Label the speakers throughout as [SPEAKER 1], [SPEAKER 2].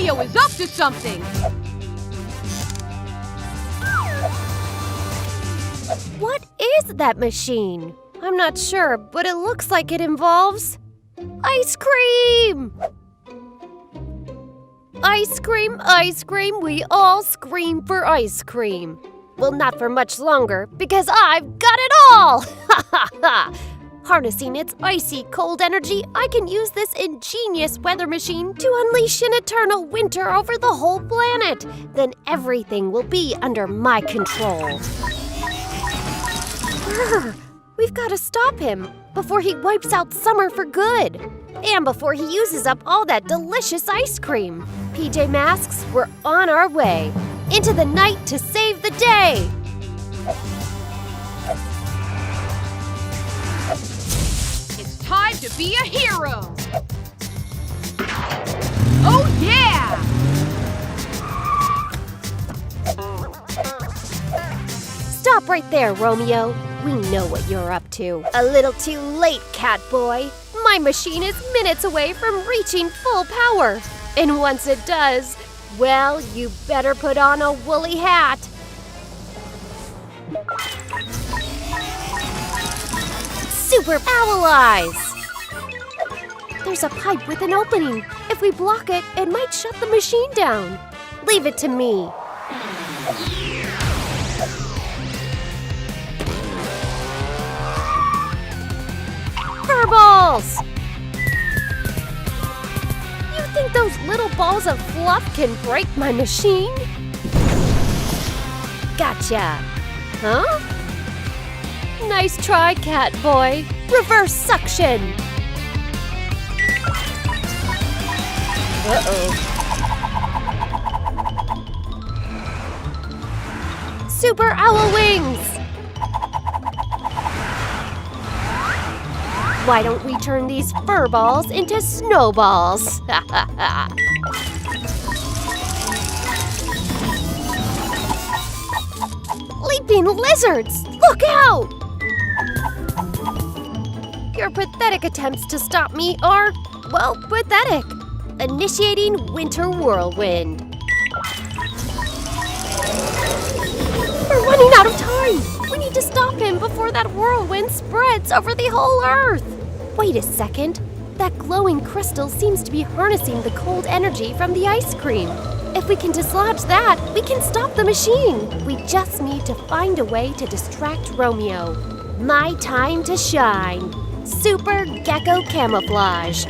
[SPEAKER 1] Romeo is up to something!
[SPEAKER 2] What is that machine? I'm not sure, but it looks like it involves ice cream! Ice cream, ice cream, we all scream for ice cream. Well, not for much longer, because I've got it all! Ha ha ha! Harnessing its icy cold energy, I can use this ingenious weather machine to unleash an eternal winter over the whole planet. Then everything will be under my control. We've got to stop him before he wipes out summer for good. And before he uses up all that delicious ice cream. PJ Masks, we're on our way. Into the night to save the day.
[SPEAKER 1] It's time to be a hero! Oh yeah!
[SPEAKER 2] Stop right there, Romeo. We know what you're up to. A little too late, Catboy. My machine is minutes away from reaching full power. And once it does, well, you better put on a woolly hat. Super Owl Eyes! There's a pipe with an opening. If we block it, it might shut the machine down. Leave it to me. Furballs! You think those little balls of fluff can break my machine? Gotcha! Huh? Nice try, Catboy. Reverse suction! Uh-oh. Super Owl Wings! Why don't we turn these fur balls into snowballs? Leaping lizards! Look out! Your pathetic attempts to stop me are, well, pathetic. Initiating Winter Whirlwind. We're running out of time! We need to stop him before that whirlwind spreads over the whole Earth! Wait a second. That glowing crystal seems to be harnessing the cold energy from the ice cream. If we can dislodge that, we can stop the machine. We just need to find a way to distract Romeo. My time to shine. Super Gekko Camouflage.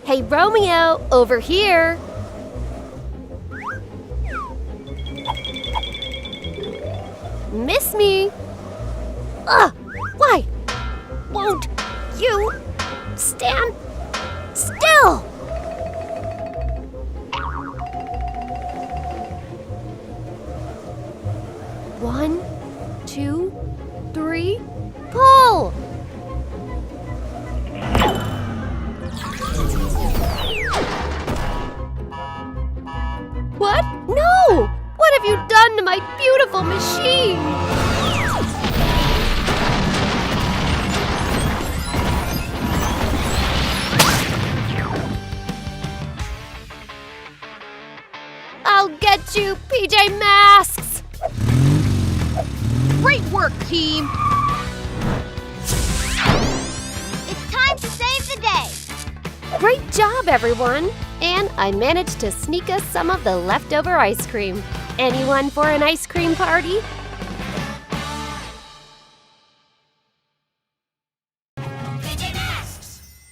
[SPEAKER 2] Hey, Romeo, over here. Miss me? Ugh! Why? Won't you stand still? One, two, three, pull! What? No! What have you done to my beautiful machine? I'll get you, PJ Masks!
[SPEAKER 1] Great work, team!
[SPEAKER 3] It's time to save the day!
[SPEAKER 2] Great job, everyone! And I managed to sneak us some of the leftover ice cream. Anyone for an ice cream party?